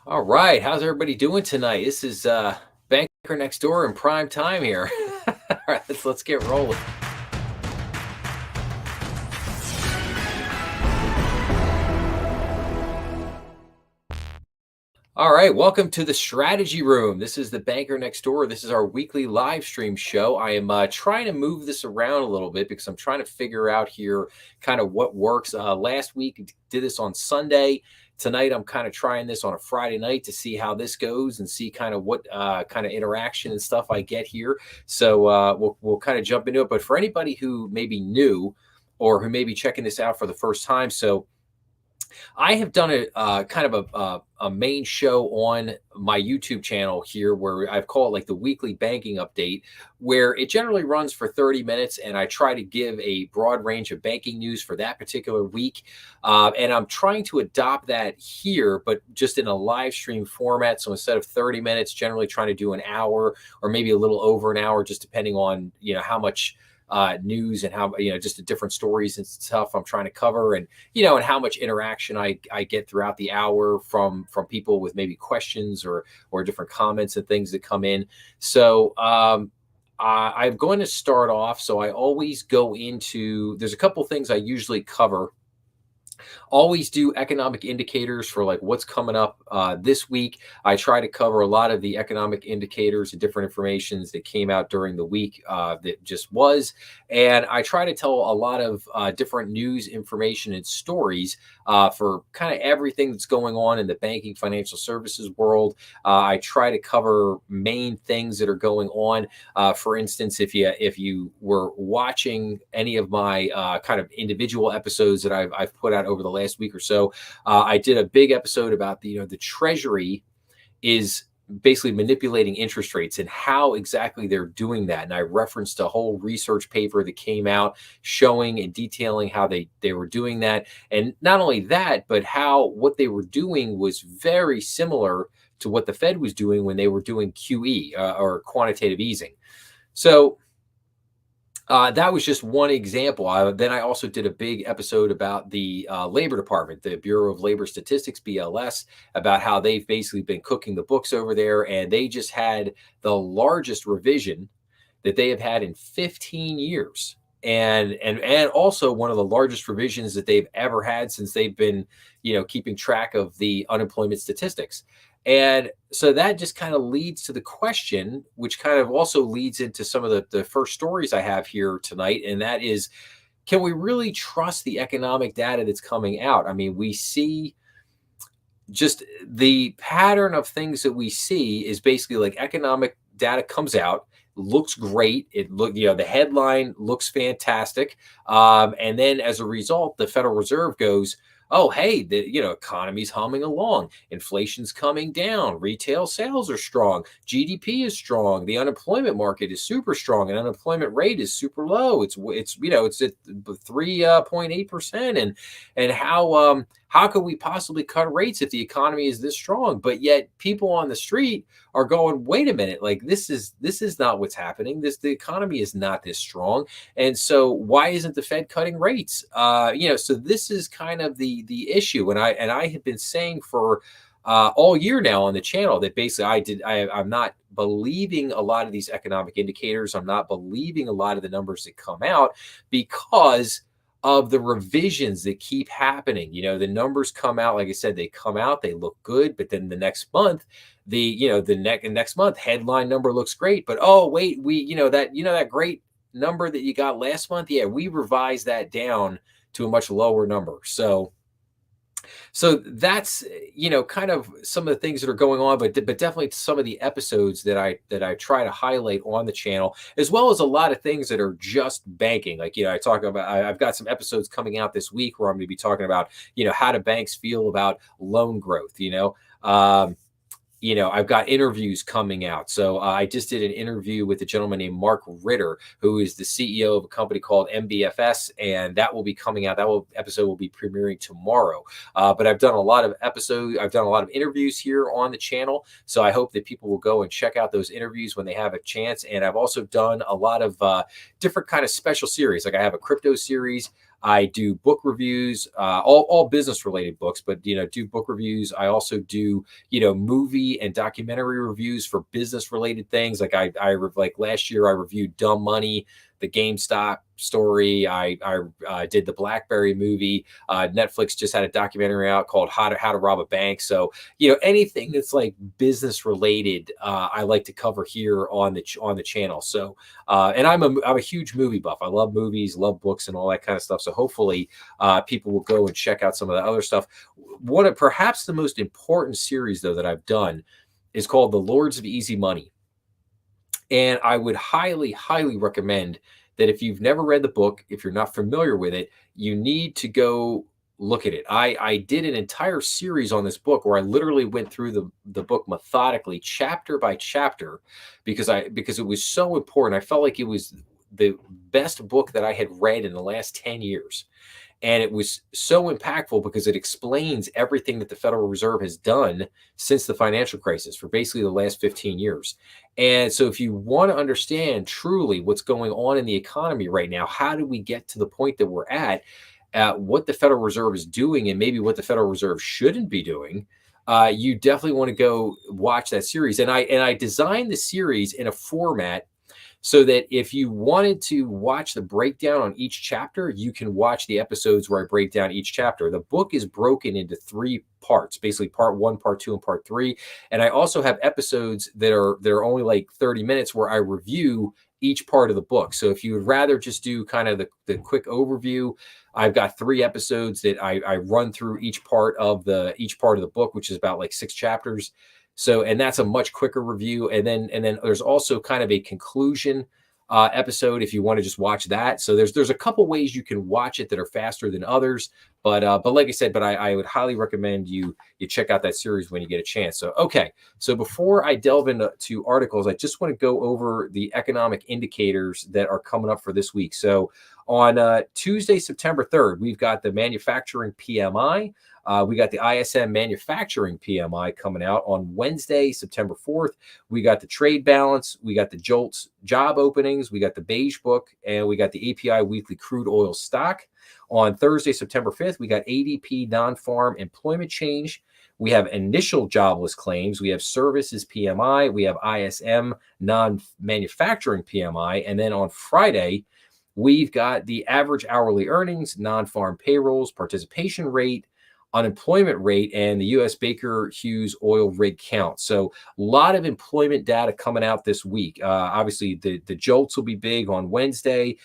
All right, how's everybody doing tonight? This is Banker Next Door in prime time here. All right, let's get rolling. All right, welcome to the Strategy Room. This is the Banker Next Door. This is our weekly live stream show. I am trying to move this around a little bit because I'm trying to figure out here kind of what works. Last week did this on Sunday. Tonight I'm kind of trying this on a Friday night to see how this goes and see kind of what kind of interaction and stuff I get here. So we'll kind of jump into it. But for anybody who may be new or who may be checking this out for the first time, so I have done a kind of a main show on my YouTube channel here where I've called like the weekly banking update, where it generally runs for 30 minutes. And I try to give a broad range of banking news for that particular week. And I'm trying to adopt that here, but just in a live stream format. So instead of 30 minutes, generally trying to do an hour or maybe a little over an hour, just depending on, how much news and how just the different stories and stuff I'm trying to cover, and and how much interaction I get throughout the hour from people with maybe questions or different comments and things that come in. So I'm going to start off. So I always go into, there's a couple things I usually cover. Always do economic indicators for like what's coming up this week. I try to cover a lot of the economic indicators and different informations that came out during the week that just was. And I try to tell a lot of different news information and stories for kind of everything that's going on in the banking financial services world. I try to cover main things that are going on. For instance, if you were watching any of my kind of individual episodes that I've put out over the last week or so, I did a big episode about the Treasury is basically manipulating interest rates and how exactly they're doing that. And I referenced a whole research paper that came out showing and detailing how they were doing that. And not only that, but how what they were doing was very similar to what the Fed was doing when they were doing QE or quantitative easing. So that was just one example. Then I also did a big episode about the Labor Department, the Bureau of Labor Statistics, BLS, about how they've basically been cooking the books over there. And they just had the largest revision that they have had in 15 years. And also one of the largest revisions that they've ever had since they've been, keeping track of the unemployment statistics. And so that just kind of leads to the question, which kind of also leads into some of the first stories I have here tonight. And that is, can we really trust the economic data that's coming out? I mean, we see just the pattern of things that we see is basically like economic data comes out, looks great. The headline looks fantastic. And then as a result, the Federal Reserve goes, oh, hey, the economy's humming along. Inflation's coming down. Retail sales are strong. GDP is strong. The unemployment market is super strong, and unemployment rate is super low. It's at 3.8%. And how could we possibly cut rates if the economy is this strong? But yet people on the street are going, wait a minute, like this is not what's happening. The economy is not this strong. And so why isn't the Fed cutting rates? So this is kind of the issue. And I have been saying for all year now on the channel that basically I'm not believing a lot of these economic indicators. I'm not believing a lot of the numbers that come out because of the revisions that keep happening. The numbers come out, like I said, they come out, they look good, but then the next month, the next month headline number looks great, but oh wait, that great number that you got last month, yeah, we revised that down to a much lower number. So that's kind of some of the things that are going on, but definitely some of the episodes that I try to highlight on the channel, as well as a lot of things that are just banking. Like I talk about, I've got some episodes coming out this week where I'm going to be talking about how do banks feel about loan growth. I've got interviews coming out. So I just did an interview with a gentleman named Mark Ritter, who is the CEO of a company called MBFS, and that will be coming out. Episode will be premiering tomorrow. But I've done a lot of episodes. I've done a lot of interviews here on the channel. So I hope that people will go and check out those interviews when they have a chance. And I've also done a lot of different kind of special series. Like I have a crypto series. I do book reviews, all business related books, but do book reviews. I also do movie and documentary reviews for business related things. Like like last year I reviewed Dumb Money, the GameStop story. I did the BlackBerry movie. Netflix just had a documentary out called How to Rob a Bank. So anything that's like business related, I like to cover here on the channel. So and I'm a huge movie buff. I love movies, love books, and all that kind of stuff. So hopefully people will go and check out some of the other stuff. One of perhaps the most important series though that I've done is called The Lords of Easy Money. And I would highly, highly recommend that if you've never read the book, if you're not familiar with it, you need to go look at it. I did an entire series on this book where I literally went through the book methodically, chapter by chapter, because it was so important. I felt like it was the best book that I had read in the last 10 years. And it was so impactful because it explains everything that the Federal Reserve has done since the financial crisis for basically the last 15 years. And so if you want to understand truly what's going on in the economy right now, how do we get to the point that we're at what the Federal Reserve is doing and maybe what the Federal Reserve shouldn't be doing, you definitely want to go watch that series. And I designed the series in a format so that if you wanted to watch the breakdown on each chapter, you can watch the episodes where I break down each chapter. The book is broken into 3 parts, basically part 1, part 2, and part 3. And I also have episodes that are only like 30 minutes where I review each part of the book. So if you would rather just do kind of the quick overview, I've got 3 episodes that I run through each part of the book, which is about like 6 chapters. So, and that's a much quicker review. And then there's also kind of a conclusion episode if you want to just watch that. So there's a couple ways you can watch it that are faster than others. But like I said, I would highly recommend you check out that series when you get a chance. So, okay. So before I delve into articles, I just want to go over the economic indicators that are coming up for this week. So on Tuesday, September 3rd, we've got the manufacturing PMI. We got the ISM manufacturing PMI coming out on Wednesday, September 4th. We got the trade balance. We got the JOLTS job openings. We got the beige book, and we got the API weekly crude oil stock. On Thursday, September 5th, we got ADP non-farm employment change. We have initial jobless claims. We have services PMI. We have ISM non-manufacturing PMI. And then on Friday, we've got the average hourly earnings, non-farm payrolls, participation rate, unemployment rate, and the U.S. Baker Hughes oil rig count. So a lot of employment data coming out this week. Obviously, the JOLTS will be big on Wednesday.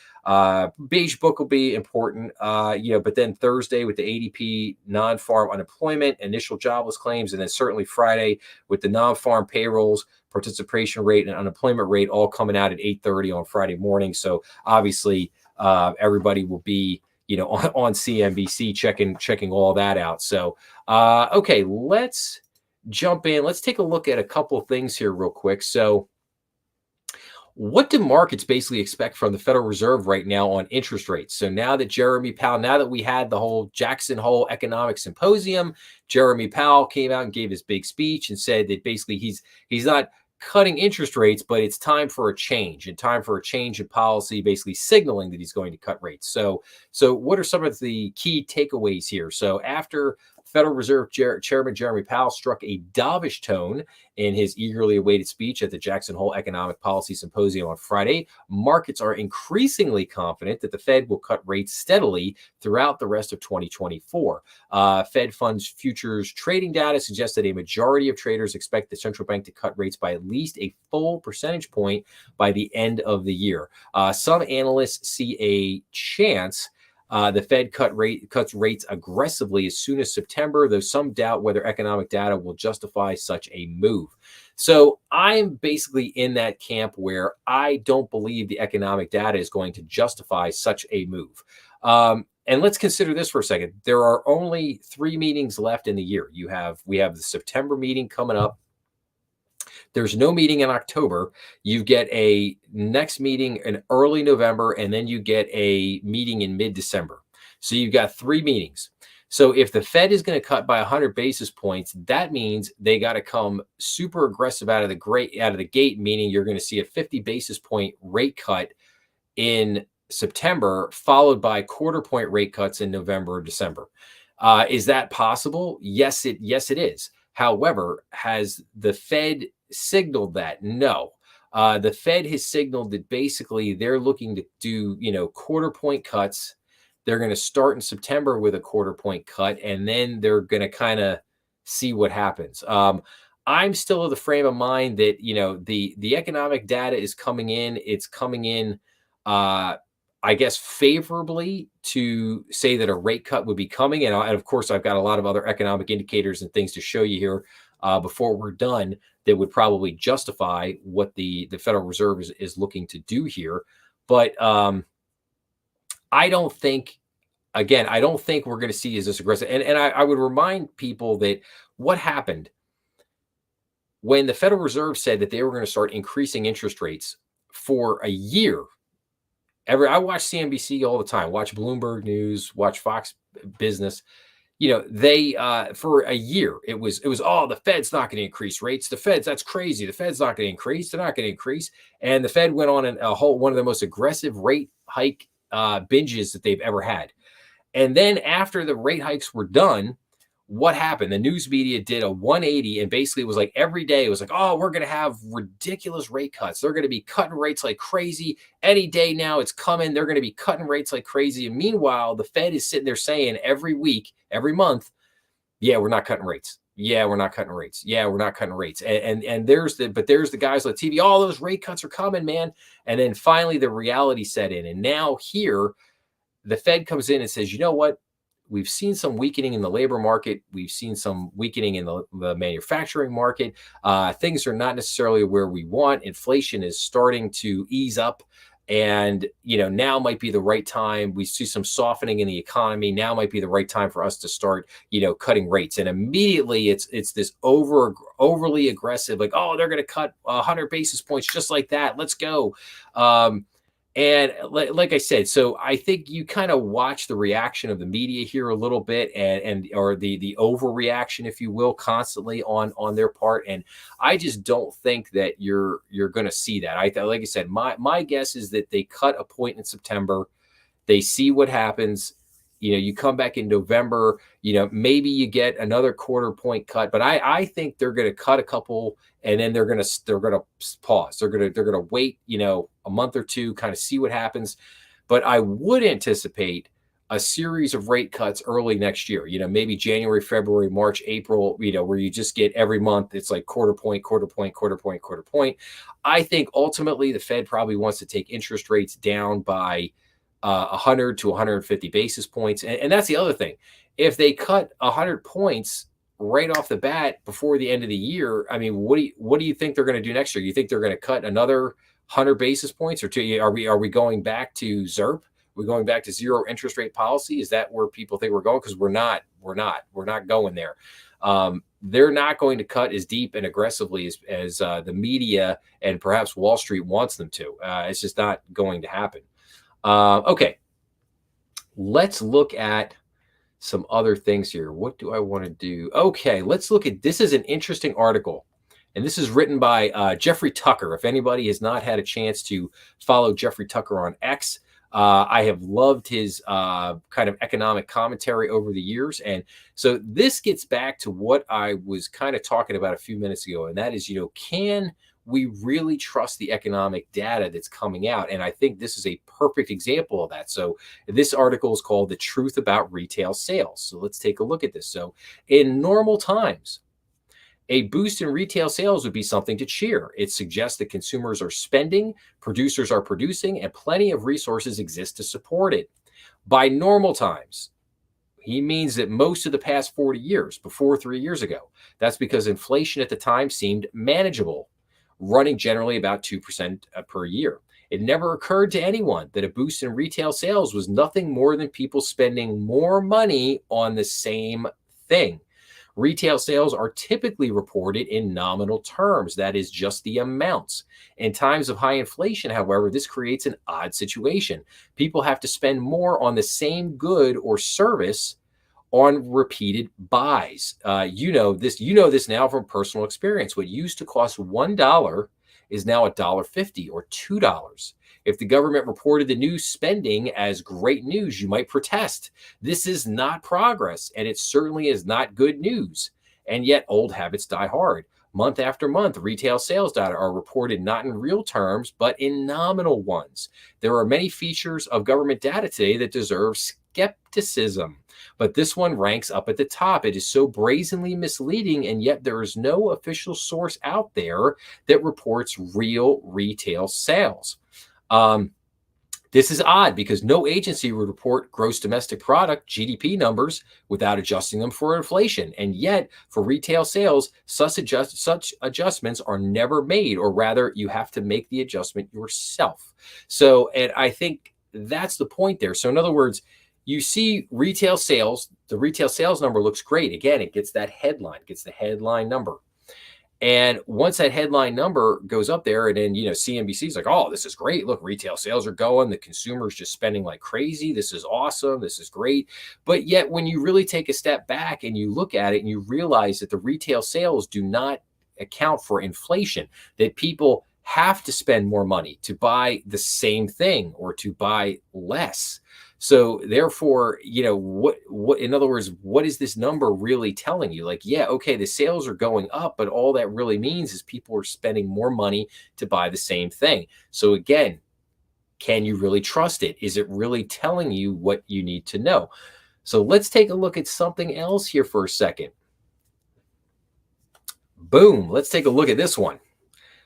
Beige book will be important, but then Thursday with the ADP non-farm unemployment, initial jobless claims, and then certainly Friday with the non-farm payrolls, participation rate, and unemployment rate all coming out at 8:30 on Friday morning. So obviously, everybody will be on CNBC checking all that out. So, okay, let's jump in. Let's take a look at a couple of things here real quick. So what do markets basically expect from the Federal Reserve right now on interest rates? So now that we had the whole Jackson Hole Economic Symposium, Jeremy Powell came out and gave his big speech and said that basically he's not cutting interest rates, but it's time for a change in policy, basically signaling that he's going to cut rates. So what are some of the key takeaways here? So after Federal Reserve Chairman Jeremy Powell struck a dovish tone in his eagerly awaited speech at the Jackson Hole Economic Policy Symposium on Friday, markets are increasingly confident that the Fed will cut rates steadily throughout the rest of 2024. Fed funds futures trading data suggests that a majority of traders expect the central bank to cut rates by at least a full percentage point by the end of the year. Some analysts see a chance the Fed cuts rates aggressively as soon as September, though some doubt whether economic data will justify such a move. So I'm basically in that camp where I don't believe the economic data is going to justify such a move. And let's consider this for a second. There are only 3 meetings left in the year. We have the September meeting coming up. There's no meeting in October. You get a next meeting in early November, and then you get a meeting in mid-December. So you've got 3 meetings. So if the Fed is going to cut by 100 basis points, that means they got to come super aggressive out of the gate, meaning you're going to see a 50 basis point rate cut in September, followed by quarter point rate cuts in November or December. Is that possible? Yes, it is. However, has the Fed signaled that? No. The Fed has signaled that basically they're looking to do, quarter point cuts. They're going to start in September with a quarter point cut, and then they're going to kind of see what happens. I'm still of the frame of mind that the economic data is coming in. It's coming in. Uh, I guess favorably to say that a rate cut would be coming. And of course, I've got a lot of other economic indicators and things to show you here before we're done that would probably justify what the Federal Reserve is looking to do here. But I don't think, again, I don't think we're going to see as this aggressive. And I would remind people that what happened when the Federal Reserve said that they were going to start increasing interest rates for a year. I watch CNBC all the time, watch Bloomberg News, watch Fox Business. They for a year it was the Fed's not going to increase rates. That's crazy. The Fed's not going to increase. They're not going to increase. And the Fed went on one of the most aggressive rate hike binges that they've ever had. And then after the rate hikes were done, what happened? The news media did a 180 and basically was like every day it was like, oh, we're going to have ridiculous rate cuts. They're going to be cutting rates like crazy. Any day now it's coming. They're going to be cutting rates like crazy. And meanwhile, the Fed is sitting there saying every week, every month, yeah, we're not cutting rates. Yeah, we're not cutting rates. Yeah, we're not cutting rates. And there's the guys on TV, all those rate cuts are coming, man. And then finally the reality set in. And now here, the Fed comes in and says, you know what? We've seen some weakening in the labor market. We've seen some weakening in the manufacturing market. Things are not necessarily where we want. Inflation is starting to ease up. And, now might be the right time. We see some softening in the economy. Now might be the right time for us to start, cutting rates. And immediately it's this overly aggressive, like, oh, they're going to cut 100 basis points just like that. Let's go. And like I said, so I think you kind of watch the reaction of the media here a little bit, or the overreaction, if you will, constantly on their part. And I just don't think that you're going to see that. Like I said, my guess is that they cut a point in September, they see what happens. You come back in November, maybe you get another quarter point cut, but I think they're going to cut a couple and then they're going to pause. They're going to wait, a month or two, kind of see what happens. But I would anticipate a series of rate cuts early next year, maybe January, February, March, April, where you just get every month. It's like quarter point, quarter point, quarter point, quarter point. I think ultimately the Fed probably wants to take interest rates down by 100 to 150 basis points. And that's the other thing. If they cut 100 points right off the bat before the end of the year, I mean, what do you think they're going to do next year? You think they're going to cut another 100 basis points or two? Are we going back to ZERP? We're going back to zero interest rate policy? Is that where people think we're going? Because we're not going there. They're not going to cut as deep and aggressively as the media and perhaps Wall Street wants them to. It's just not going to happen. Okay, let's look at some other things here. What do I want to do? Okay, let's look at, this is an interesting article, and this is written by Jeffrey Tucker. If anybody has not had a chance to follow Jeffrey Tucker on X, I have loved his kind of economic commentary over the years. And so this gets back to what I was kind of talking about a few minutes ago, and that is, can we really trust the economic data that's coming out? And I think this is a perfect example of that. So this article is called The Truth About Retail Sales. So let's take a look at this. So in normal times, a boost in retail sales would be something to cheer. It suggests that consumers are spending, producers are producing, and plenty of resources exist to support it. By normal times, he means that most of the past 40 years, before 3 years ago, that's because inflation at the time seemed manageable, running generally about 2% per year. It never occurred to anyone that a boost in retail sales was nothing more than people spending more money on the same thing. Retail sales are typically reported in nominal terms, that is just the amounts. In times of high inflation, however, this creates an odd situation. People have to spend more on the same good or service on repeated buys. You know this now from personal experience. What used to cost $1 is now $1.50 or $2. If the government reported the new spending as great news, you might protest. This is not progress, and it certainly is not good news. And yet, old habits die hard. Month after month, retail sales data are reported not in real terms, but in nominal ones. There are many features of government data today that deserve skepticism, but this one ranks up at the top. It is so brazenly misleading, and yet there is no official source out there that reports real retail sales. This is odd because no agency would report gross domestic product (GDP) numbers without adjusting them for inflation. And yet, for retail sales, such adjustments are never made, or rather, you have to make the adjustment yourself. So, and I think that's the point there. So, in other words, you see retail sales, the retail sales number looks great. Again, it gets that headline, gets the headline number. And once that headline number goes up there, and then, CNBC is like, oh, this is great. Look, retail sales are going. The consumer's just spending like crazy. This is awesome. This is great. But yet, when you really take a step back and you look at it and you realize that the retail sales do not account for inflation, that people have to spend more money to buy the same thing or to buy less. So therefore, what in other words, what is this number really telling you? Like, yeah, okay, the sales are going up, but all that really means is people are spending more money to buy the same thing. So again, can you really trust it? Is it really telling you what you need to know? So let's take a look at something else here for a second. Boom, let's take a look at this one.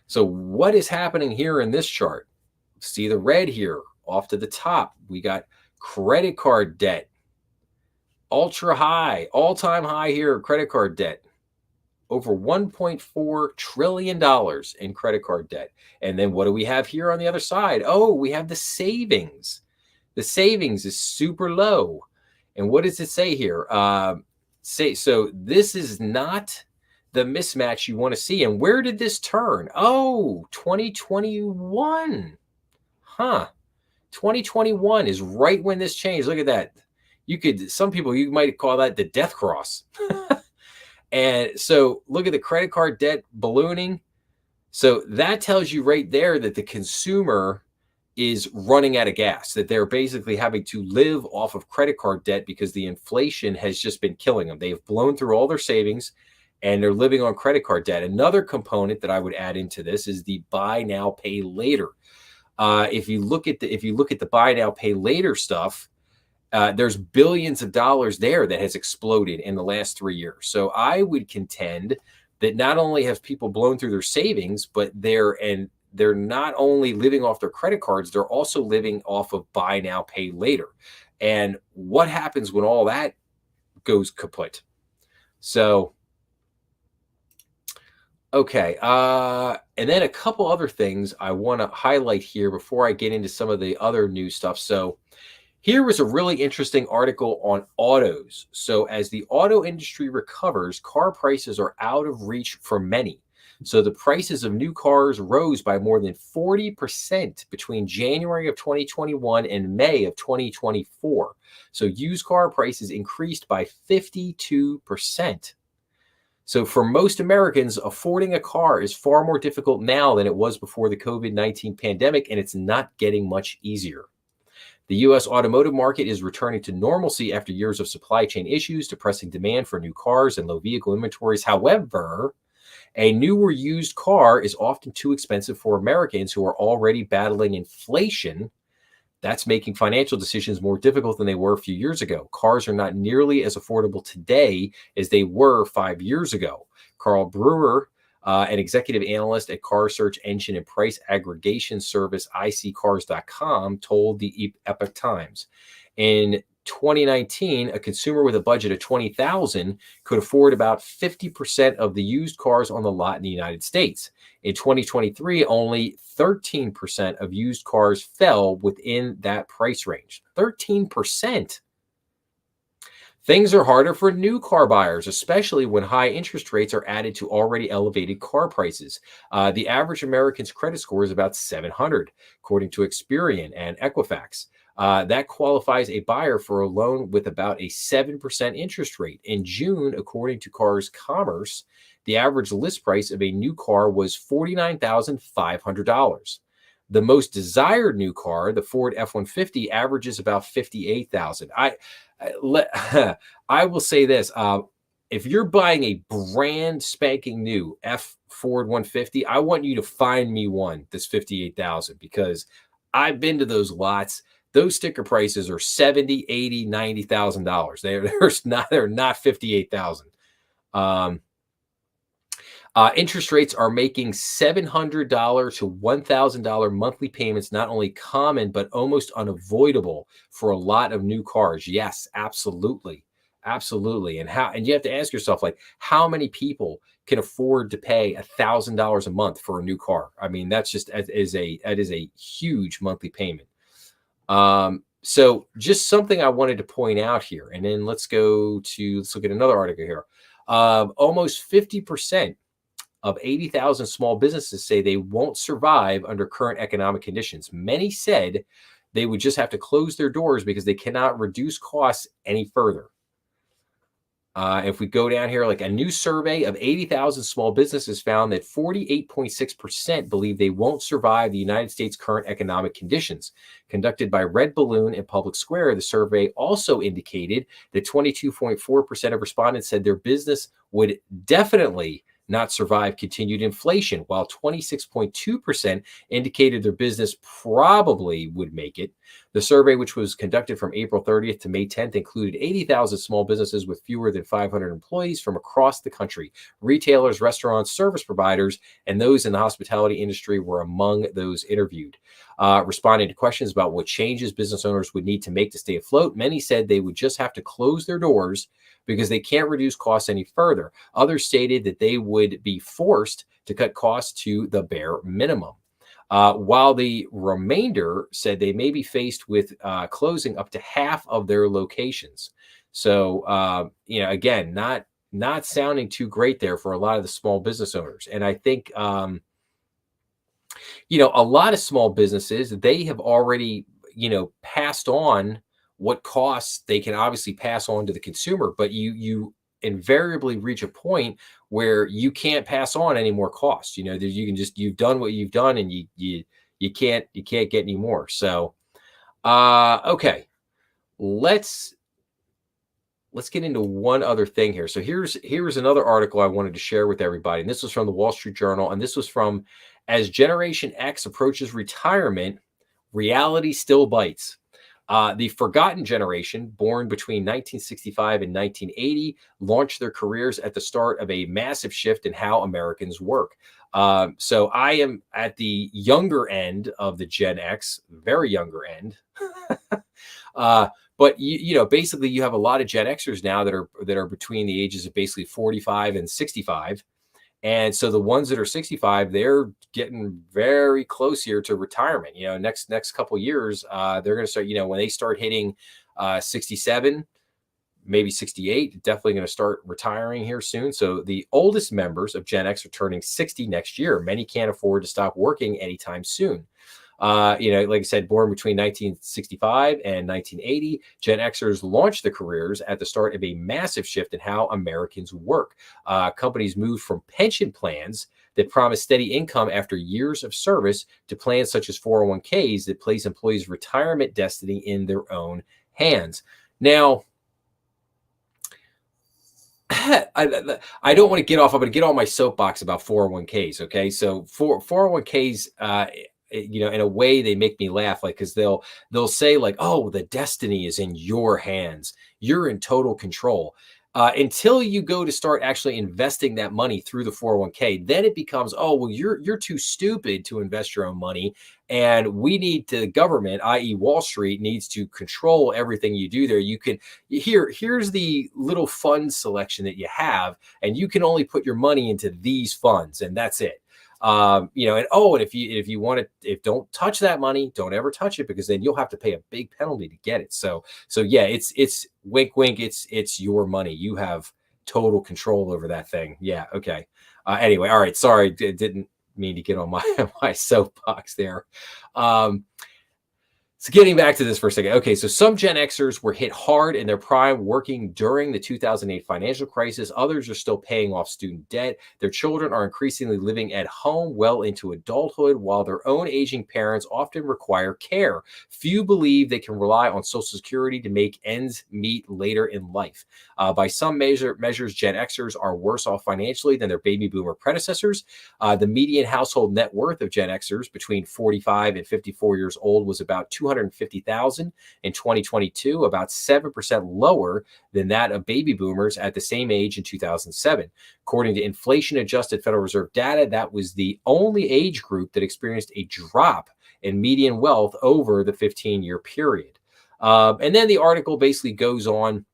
So what is happening here in this chart? See the red here off to the top. We got credit card debt, ultra high, all-time high here, credit card debt, over $1.4 trillion in credit card debt. And then what do we have here on the other side? Oh, we have the savings. The savings is super low. And what does it say here? So this is not the mismatch you want to see. And where did this turn? Oh, 2021. Huh. 2021 is right when this changed. Look at that. Some people, you might call that the death cross. And so look at the credit card debt ballooning. So that tells you right there that the consumer is running out of gas, that they're basically having to live off of credit card debt because the inflation has just been killing them. They've blown through all their savings and they're living on credit card debt. Another component that I would add into this is the buy now, pay later. If you look at the buy now, pay later stuff, there's billions of dollars there that has exploded in the last 3 years. So I would contend that not only have people blown through their savings, but they're not only living off their credit cards, they're also living off of buy now, pay later. And what happens when all that goes kaput? So, okay. And then a couple other things I want to highlight here before I get into some of the other new stuff. So here was a really interesting article on autos. So as the auto industry recovers, car prices are out of reach for many. So the prices of new cars rose by more than 40% between January of 2021 and May of 2024. So used car prices increased by 52%. So for most Americans, affording a car is far more difficult now than it was before the COVID-19 pandemic, and it's not getting much easier. The U.S. automotive market is returning to normalcy after years of supply chain issues, depressing demand for new cars and low vehicle inventories. However, a new or used car is often too expensive for Americans who are already battling inflation. That's making financial decisions more difficult than they were a few years ago. Cars are not nearly as affordable today as they were 5 years ago. Carl Brewer, an executive analyst at car search engine and price aggregation service iSeeCars.com, told the Epoch Times. In 2019, a consumer with a budget of $20,000 could afford about 50% of the used cars on the lot in the United States. In 2023, only 13% of used cars fell within that price range. 13%. Things are harder for new car buyers, especially when high interest rates are added to already elevated car prices. The average American's credit score is about 700, according to Experian and Equifax. That qualifies a buyer for a loan with about a 7% interest rate. In June, according to Cars Commerce, the average list price of a new car was $49,500. The most desired new car, the Ford F-150, averages about 58,000. I will say this: if you're buying a brand spanking new Ford 150, I want you to find me one that's 58,000 because I've been to those lots. Those sticker prices are 70, 80, $90,000. They're not 58,000. Interest rates are making $700 to $1,000 monthly payments not only common, but almost unavoidable for a lot of new cars. Yes, absolutely. Absolutely. And you have to ask yourself, like, how many people can afford to pay $1,000 a month for a new car? I mean, that is a huge monthly payment. So just something I wanted to point out here. And then let's look at another article here. Almost 50% of 80,000 small businesses say they won't survive under current economic conditions. Many said they would just have to close their doors because they cannot reduce costs any further. If we go down here, like a new survey of 80,000 small businesses found that 48.6% believe they won't survive the United States' current economic conditions. Conducted by Red Balloon and Public Square, the survey also indicated that 22.4% of respondents said their business would definitely not survive continued inflation, while 26.2% indicated their business probably would make it. The survey, which was conducted from April 30th to May 10th, included 80,000 small businesses with fewer than 500 employees from across the country. Retailers, restaurants, service providers, and those in the hospitality industry were among those interviewed. Responding to questions about what changes business owners would need to make to stay afloat, many said they would just have to close their doors because they can't reduce costs any further. Others stated that they would be forced to cut costs to the bare minimum. While the remainder said they may be faced with closing up to half of their locations. So, again, not sounding too great there for a lot of the small business owners. And I think, a lot of small businesses, they have already, passed on what costs they can obviously pass on to the consumer, but you invariably reach a point where you can't pass on any more costs. You've done what you've done, and you can't get any more. So, okay, let's get into one other thing here. So here's another article I wanted to share with everybody, and this was from the Wall Street Journal, and this was from As Generation X Approaches Retirement, Reality Still Bites. The forgotten generation, born between 1965 and 1980, launched their careers at the start of a massive shift in how Americans work. So I am at the younger end of the Gen X, very younger end. But basically, you have a lot of Gen Xers now that are between the ages of basically 45 and 65. And so the ones that are 65, they're getting very close here to retirement. Next couple of years, they're going to start, when they start hitting 67, maybe 68, definitely going to start retiring here soon. So the oldest members of Gen X are turning 60 next year. Many can't afford to stop working anytime soon. Like I said, born between 1965 and 1980, Gen Xers launched their careers at the start of a massive shift in how Americans work. Companies moved from pension plans that promise steady income after years of service to plans such as 401ks that place employees' retirement destiny in their own hands. Now, I don't want to get off. I'm going to get on my soapbox about 401ks. Okay. So 401ks, in a way they make me laugh, like, because they'll say like, oh, the destiny is in your hands, you're in total control, until you go to start actually investing that money through the 401k. Then it becomes, oh, well, you're too stupid to invest your own money, and the government, i.e. Wall Street, needs to control everything you do there. Here's the little fund selection that you have, and you can only put your money into these funds, and that's it. And if you want to, don't touch that money, don't ever touch it, because then you'll have to pay a big penalty to get it. So yeah, it's wink, wink. It's your money. You have total control over that thing. Yeah. Okay. Anyway. All right. Sorry. Didn't mean to get on my soapbox there. So getting back to this for a second. Okay, so some Gen Xers were hit hard in their prime working during the 2008 financial crisis. Others are still paying off student debt. Their children are increasingly living at home well into adulthood, while their own aging parents often require care. Few believe they can rely on Social Security to make ends meet later in life. By some measures, Gen Xers are worse off financially than their baby boomer predecessors. The median household net worth of Gen Xers between 45 and 54 years old was about 250,000 in 2022, about 7% lower than that of baby boomers at the same age in 2007. According to inflation-adjusted Federal Reserve data, that was the only age group that experienced a drop in median wealth over the 15-year period. And then the article basically goes on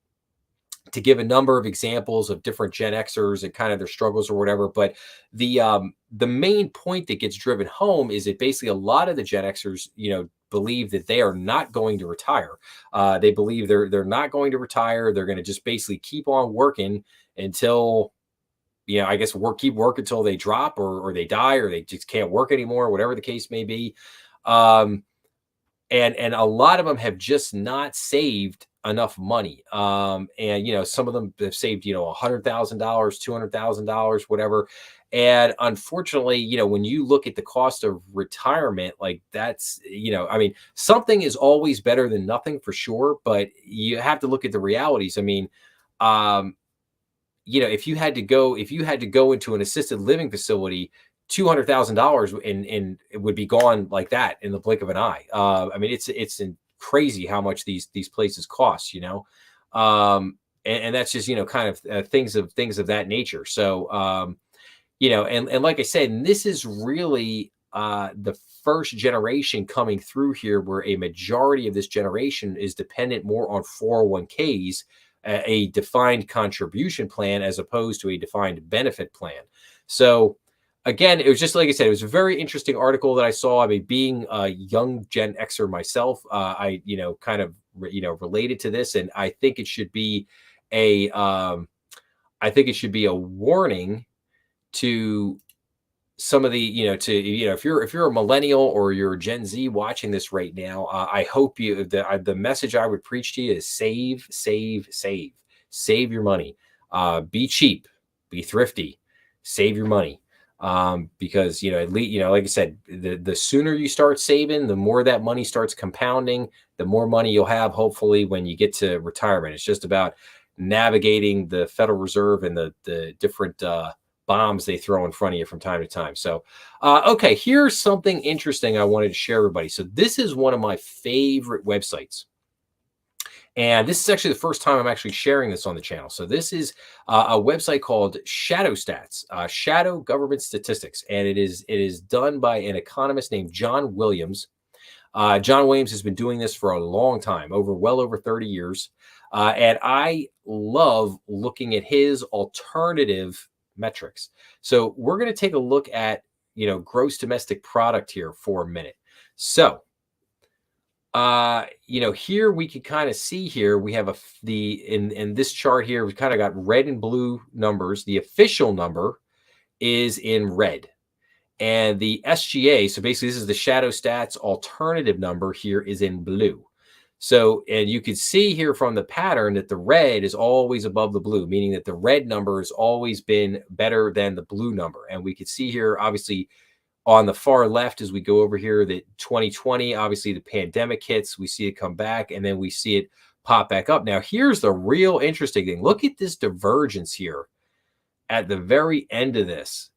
to give a number of examples of different Gen Xers and kind of their struggles or whatever. But the main point that gets driven home is that basically a lot of the Gen Xers, believe that they are not going to retire. They believe they're not going to retire. They're going to just basically keep on working until, I guess keep work until they drop or they die or they just can't work anymore, whatever the case may be. And a lot of them have just not saved enough money. And some of them have saved, $100,000, $200,000, whatever. And unfortunately, when you look at the cost of retirement, like that's, I mean, something is always better than nothing for sure, but you have to look at the realities. I mean, if you had to go into an assisted living facility, $200,000 and it would be gone like that in the blink of an eye. I mean, it's crazy how much these places cost, and that's just kind of things of that nature. So and like I said, and this is really the first generation coming through here, where a majority of this generation is dependent more on 401ks, a defined contribution plan, as opposed to a defined benefit plan. So again, it was just like I said, it was a very interesting article that I saw. I mean, being a young Gen Xer myself, I kind of related to this, and I think it should be a warning to some of the if you're a millennial or you're a Gen Z watching this right now, I hope the message I would preach to you is save your money. Be cheap, be thrifty, save your money. Because at least like I said, the sooner you start saving, the more that money starts compounding, the more money you'll have hopefully when you get to retirement. It's just about navigating the Federal Reserve and the different bombs they throw in front of you from time to time. So okay, here's something interesting I wanted to share everybody. So this is one of my favorite websites. And this is actually the first time I'm actually sharing this on the channel. So this is a website called Shadow Stats, Shadow Government Statistics. And it is done by an economist named John Williams. John Williams has been doing this for a long time, well over 30 years. And I love looking at his alternative metrics. So we're going to take a look at, gross domestic product here for a minute. So here we can kind of see here, we have in this chart here, we've kind of got red and blue numbers. The official number is in red, and the SGA, so basically this is the Shadow Stats alternative number, here is in blue. So, and you can see here from the pattern that the red is always above the blue, meaning that the red number has always been better than the blue number. And we can see here, obviously, on the far left, as we go over here, that 2020, obviously the pandemic hits, we see it come back, and then we see it pop back up. Now, here's the real interesting thing. Look at this divergence here at the very end of this.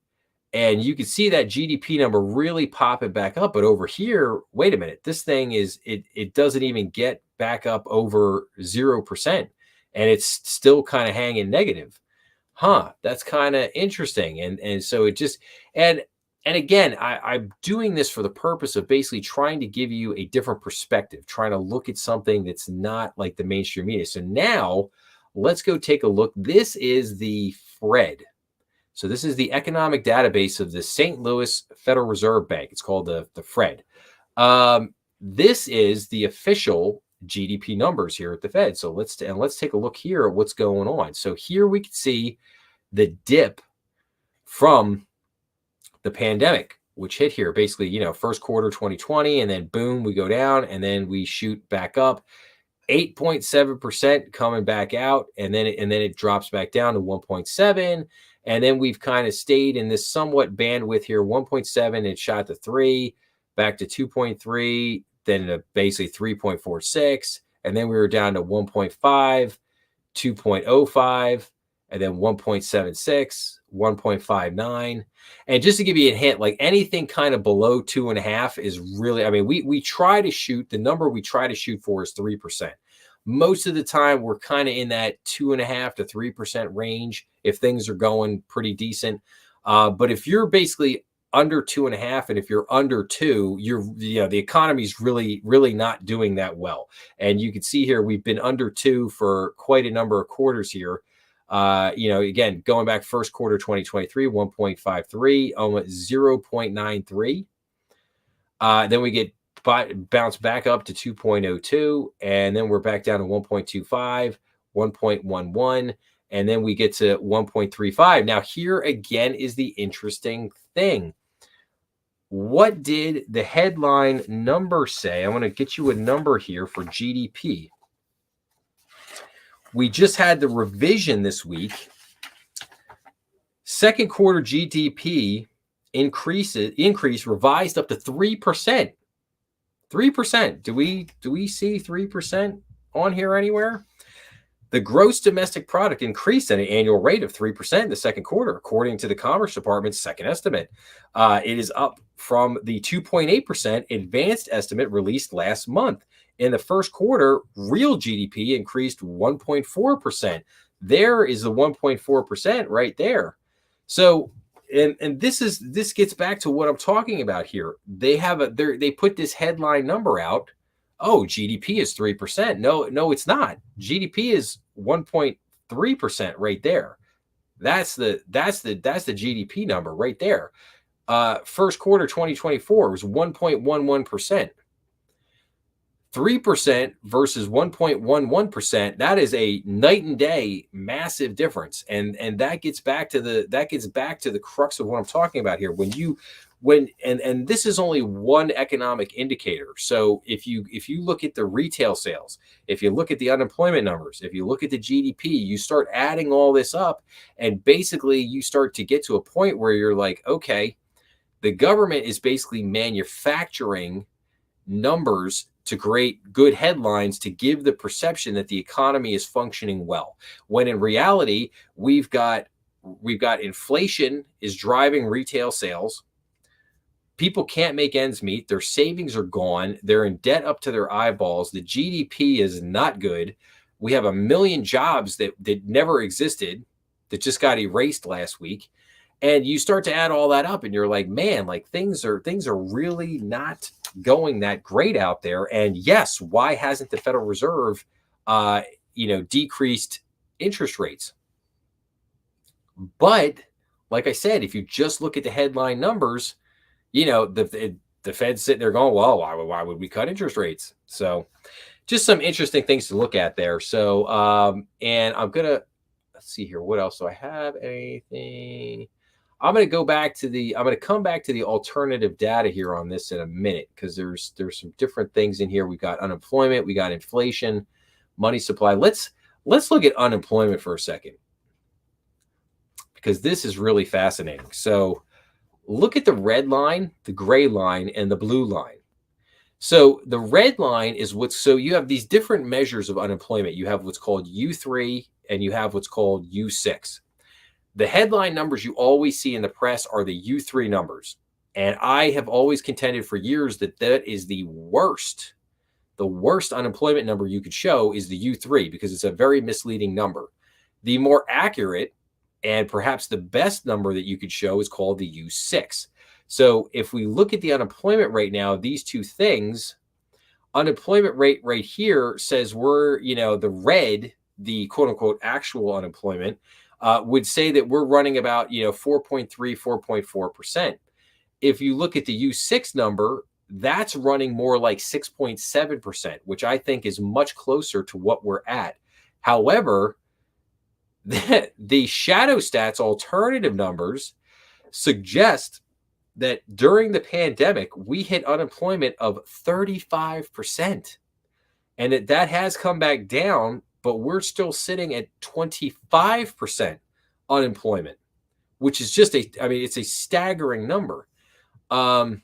And you can see that GDP number really pop it back up. But over here, wait a minute, this thing it doesn't even get back up over 0%. And it's still kind of hanging negative. That's kind of interesting. And so it just, and again, I'm doing this for the purpose of basically trying to give you a different perspective, trying to look at something that's not like the mainstream media. So now let's go take a look. This is the FRED. So this is the economic database of the St. Louis Federal Reserve Bank. It's called the FRED. This is the official GDP numbers here at the Fed. So let's take a look here at what's going on. So here we can see the dip from the pandemic. which hit here basically, first quarter 2020, and then boom, we go down, and then we shoot back up 8.7% coming back out, and then it drops back down to 1.7, and then we've kind of stayed in this somewhat bandwidth here. 1.7, it shot to 3, back to 2.3, then to basically 3.46, and then we were down to 1.5, 2.05, and then 1.76, 1.59. And just to give you a hint, like anything kind of below 2.5 is really, I mean, we try to shoot, the number we try to shoot for is 3%. Most of the time, we're kind of in that 2.5 to 3% range if things are going pretty decent. But if you're basically under 2.5, and if you're under 2, the economy's really, really not doing that well. And you can see here, we've been under 2 for quite a number of quarters here. Again, going back first quarter 2023, 1.53, almost 0.93. Then we get bounce back up to 2.02, and then we're back down to 1.25, 1.11, and then we get to 1.35. Now, here again is the interesting thing. What did the headline number say? I want to get you a number here for GDP. We just had the revision this week. Second quarter GDP increase revised up to 3%. 3%. Do we see 3% on here anywhere? The gross domestic product increased at an annual rate of 3% in the second quarter, according to the Commerce Department's second estimate. It is up from the 2.8% advanced estimate released last month. In the first quarter, real GDP increased 1.4%. There is the 1.4% right there. So, and this gets back to what I'm talking about here. They put this headline number out. Oh, GDP is 3%. No, it's not. GDP is 1.3% right there. That's the GDP number right there. First quarter 2024 was 1.11%. 3% versus 1.11%. That is a night and day massive difference. And that gets back to the crux of what I'm talking about here. And this is only one economic indicator. So if you look at the retail sales, if you look at the unemployment numbers, if you look at the GDP, you start adding all this up, and basically you start to get to a point where you're like, okay, the government is basically manufacturing numbers to create good headlines to give the perception that the economy is functioning well, when in reality we've got inflation is driving retail sales. People can't make ends meet. Their savings are gone. They're in debt up to their eyeballs. The GDP is not good. We have 1 million jobs that never existed that just got erased last week. And you start to add all that up, and you're like, man, like things are really not going that great out there. And yes, why hasn't the Federal Reserve, decreased interest rates? But like I said, if you just look at the headline numbers, the Fed's sitting there going, well, why would we cut interest rates? So just some interesting things to look at there. So, and let's see here. What else do I have? Anything? I'm going to come back to the alternative data here on this in a minute, because there's some different things in here. We got unemployment, we got inflation, money supply. Let's look at unemployment for a second, because this is really fascinating. So look at the red line, the gray line, and the blue line. So the red line is so you have these different measures of unemployment. You have what's called U3 and you have what's called U6. The headline numbers you always see in the press are the U3 numbers. And I have always contended for years that is the worst unemployment number you could show is the U3, because it's a very misleading number. The more accurate and perhaps the best number that you could show is called the U6. So if we look at the unemployment rate now, these two things, unemployment rate right here says we're, the red, the quote unquote actual unemployment, would say that we're running about, 4.3, 4.4%. If you look at the U6 number, that's running more like 6.7%, which I think is much closer to what we're at. However, the shadow stats alternative numbers suggest that during the pandemic, we hit unemployment of 35%, and that has come back down, but we're still sitting at 25% unemployment, which is just it's a staggering number. And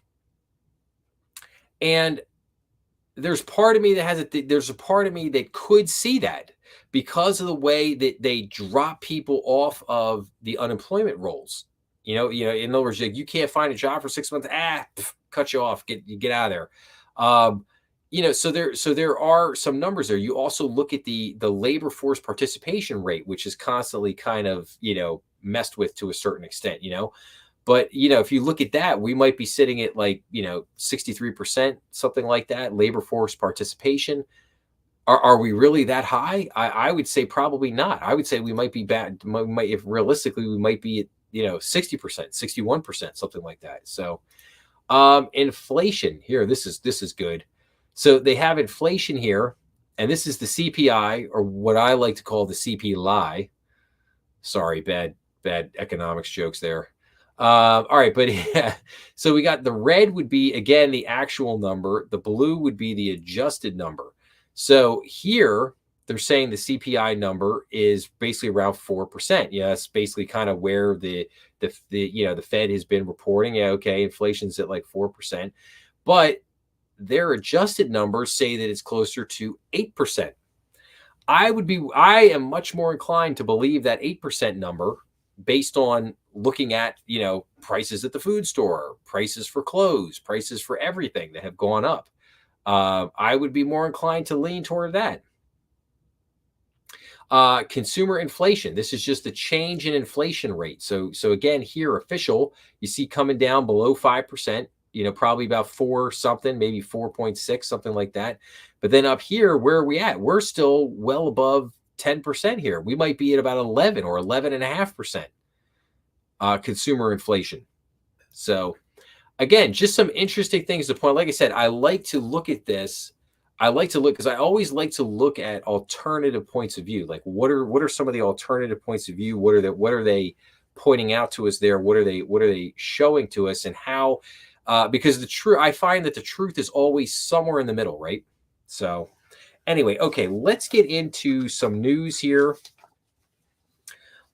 there's part of me that has it. There's a part of me that could see that because of the way that they drop people off of the unemployment rolls. In other words, you can't find a job for 6 months. Cut you off. Get out of there. So there are some numbers there. You also look at the labor force participation rate, which is constantly kind of messed with to a certain extent. But if you look at that, we might be sitting at 63%, something like that, labor force participation. Are we really that high? I would say probably not. I would say we might be bad. If realistically, we might be at 60%, 61%, something like that. So inflation here, this is good. So they have inflation here, and this is the CPI, or what I like to call the CPI. Sorry, bad economics jokes there. All right, but yeah, so we got the red would be, again, the actual number. The blue would be the adjusted number. So here they're saying the CPI number is basically around 4%. Yeah, that's basically kind of where the Fed has been reporting. Yeah, okay, inflation's at 4%, but their adjusted numbers say that it's closer to 8%. I am much more inclined to believe that 8% number based on looking at, prices at the food store, prices for clothes, prices for everything that have gone up. I would be more inclined to lean toward that. Consumer inflation. This is just the change in inflation rate. So again, here, official, you see coming down below 5%, probably about 4 something, maybe 4.6, something like that. But then up here, where are we at? We're still well above 10% here. We might be at about 11 or 11.5%. Consumer inflation. So again, just some interesting things to point. Like I said, I like to look at this. I like to look because I always like to look at alternative points of view. Like what are some of the alternative points of view? What are they pointing out to us there? What are they showing to us, and how? Because I find that the truth is always somewhere in the middle, right? So anyway, okay, let's get into some news here.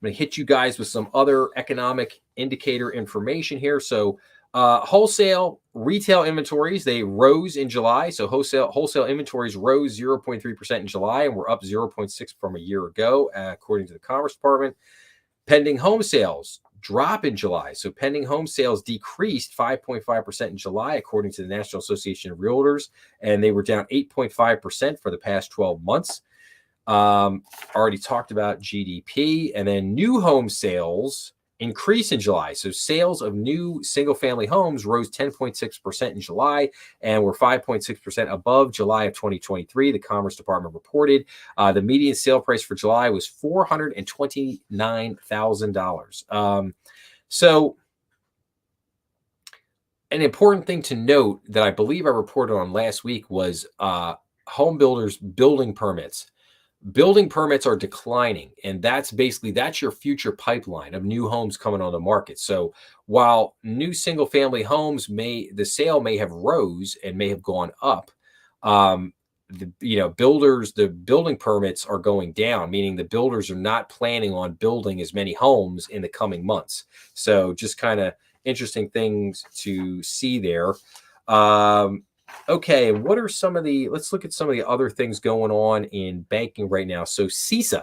I'm going to hit you guys with some other economic indicator information here. So wholesale retail inventories, they rose in July. So wholesale inventories rose 0.3% in July, and were up 0.6% from a year ago, according to the Commerce Department. Pending home sales drop in July. So pending home sales decreased 5.5% in July, according to the National Association of Realtors, and they were down 8.5% for the past 12 months. Already talked about GDP, and then new home sales increase in July. So sales of new single-family homes rose 10.6% in July and were 5.6% above July of 2023. The Commerce Department reported the median sale price for July was $429,000. So an important thing to note that I believe I reported on last week was home builders building permits. Building permits are declining, and that's your future pipeline of new homes coming on the market. So while new single family homes the sale may have rose and may have gone up, the building permits are going down, meaning the builders are not planning on building as many homes in the coming months. So just kind of interesting things to see there. Okay, what are let's look at some of the other things going on in banking right now. So CISA,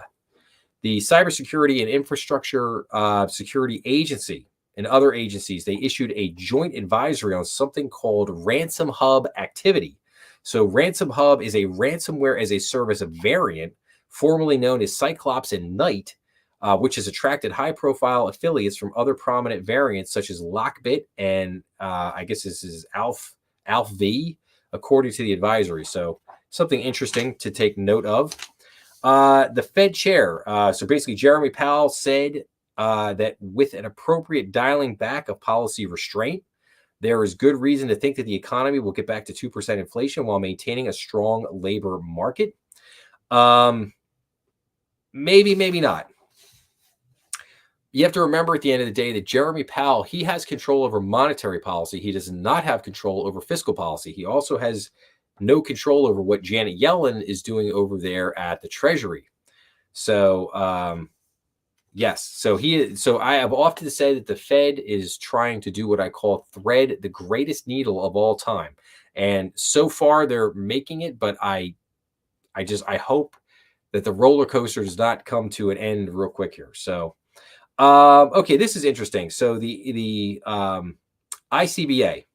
the Cybersecurity and Infrastructure Security Agency, and other agencies, they issued a joint advisory on something called Ransom Hub activity. So Ransom Hub is a ransomware as a service variant, formerly known as Cyclops and Knight, which has attracted high-profile affiliates from other prominent variants such as Lockbit and I guess this is ALF-V, according to the advisory. So something interesting to take note of. The Fed chair, so basically Jeremy Powell said that with an appropriate dialing back of policy restraint, there is good reason to think that the economy will get back to 2% inflation while maintaining a strong labor market. Maybe, maybe not. you have to remember at the end of the day that Jeremy Powell, he has control over monetary policy. He does not have control over fiscal policy. He also has no control over what Janet Yellen is doing over there at the Treasury. So, yes. So I have often said that the Fed is trying to do what I call thread the greatest needle of all time. And so far they're making it, but I hope that the roller coaster does not come to an end real quick here. So, okay, this is interesting. So the ICBA,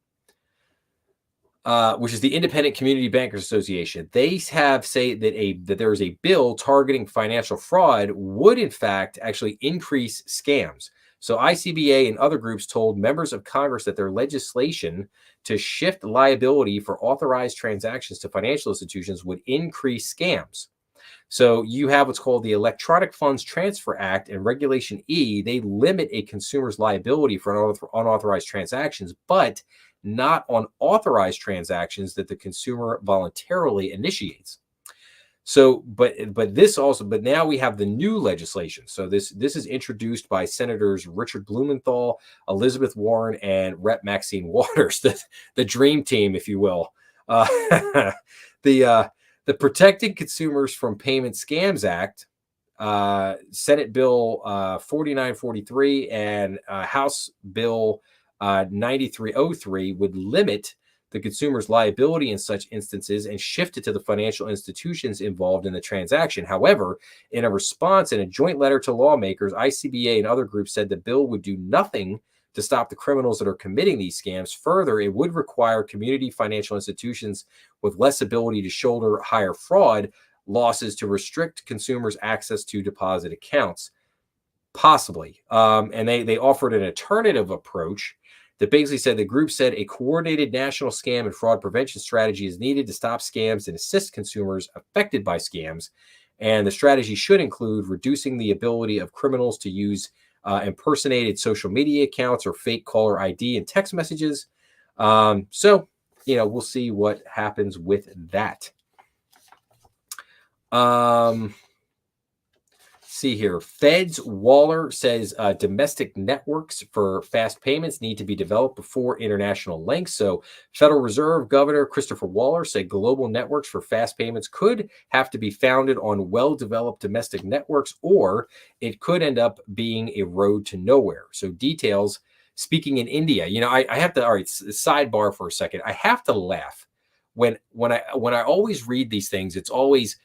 which is the Independent Community Bankers Association, they have say that there is a bill targeting financial fraud would in fact actually increase scams. So ICBA and other groups told members of Congress that their legislation to shift liability for authorized transactions to financial institutions would increase scams. So you have what's called the Electronic Funds Transfer Act and Regulation E. They limit a consumer's liability for unauthorized transactions, but not on authorized transactions that the consumer voluntarily initiates. So, but now we have the new legislation. So this is introduced by Senators Richard Blumenthal, Elizabeth Warren, and Rep. Maxine Waters, the dream team, if you will. The Protecting Consumers from Payment Scams Act, Senate Bill 4943 and House Bill 9303 would limit the consumer's liability in such instances and shift it to the financial institutions involved in the transaction. However, in a response in a joint letter to lawmakers, ICBA and other groups said the bill would do nothing to stop the criminals that are committing these scams. Further, it would require community financial institutions with less ability to shoulder higher fraud losses to restrict consumers' access to deposit accounts. Possibly. And they offered an alternative approach that basically said the group said a coordinated national scam and fraud prevention strategy is needed to stop scams and assist consumers affected by scams. And the strategy should include reducing the ability of criminals to use impersonated social media accounts or fake caller ID and text messages. So, we'll see what happens with that. See here. Fed's Waller says domestic networks for fast payments need to be developed before international links. So Federal Reserve Governor Christopher Waller said global networks for fast payments could have to be founded on well-developed domestic networks, or it could end up being a road to nowhere. So details, speaking in India, I have to, all right, sidebar for a second. I have to laugh when I always read these things. It's always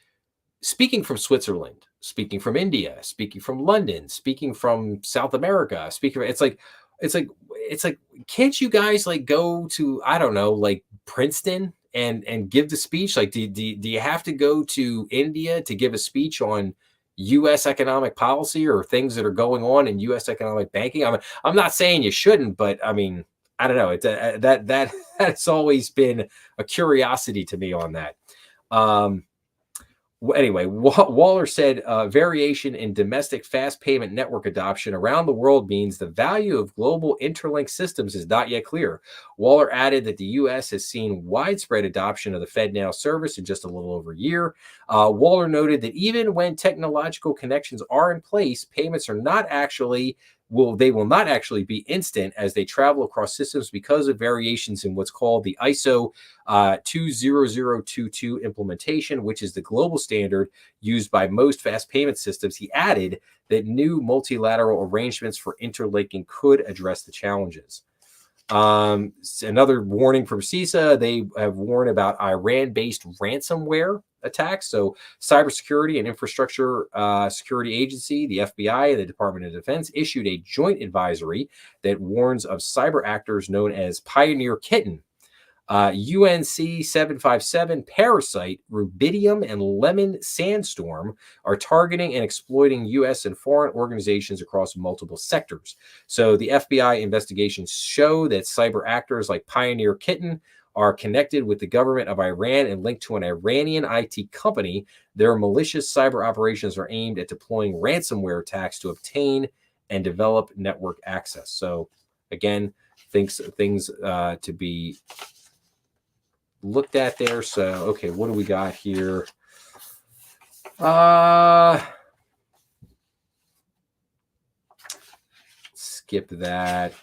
speaking from Switzerland, speaking from India, speaking from London, speaking from South America, it's like, can't you guys like go to, I don't know, like Princeton and give the speech? Like, do you have to go to India to give a speech on U.S. economic policy or things that are going on in U.S. economic banking? I'm not saying you shouldn't, but I mean, I don't know. It's that's always been a curiosity to me on that. Anyway, Waller said variation in domestic fast payment network adoption around the world means the value of global interlinked systems is not yet clear. Waller added that the U.S. has seen widespread adoption of the FedNow service in just a little over a year. Waller noted that even when technological connections are in place, payments are not actually will not actually be instant as they travel across systems because of variations in what's called the ISO 20022 implementation, which is the global standard used by most fast payment systems. He added that new multilateral arrangements for interlinking could address the challenges. Another warning from CISA, they have warned about Iran-based ransomware attacks. So Cybersecurity and Infrastructure Security Agency, the FBI, and the Department of Defense issued a joint advisory that warns of cyber actors known as Pioneer Kitten, UNC 757, Parasite, Rubidium, and Lemon Sandstorm are targeting and exploiting U.S. and foreign organizations across multiple sectors. So the FBI investigations show that cyber actors like Pioneer Kitten are connected with the government of Iran and linked to an Iranian IT company. Their malicious cyber operations are aimed at deploying ransomware attacks to obtain and develop network access. So again, things to be looked at there. So, okay, what do we got here? skip that.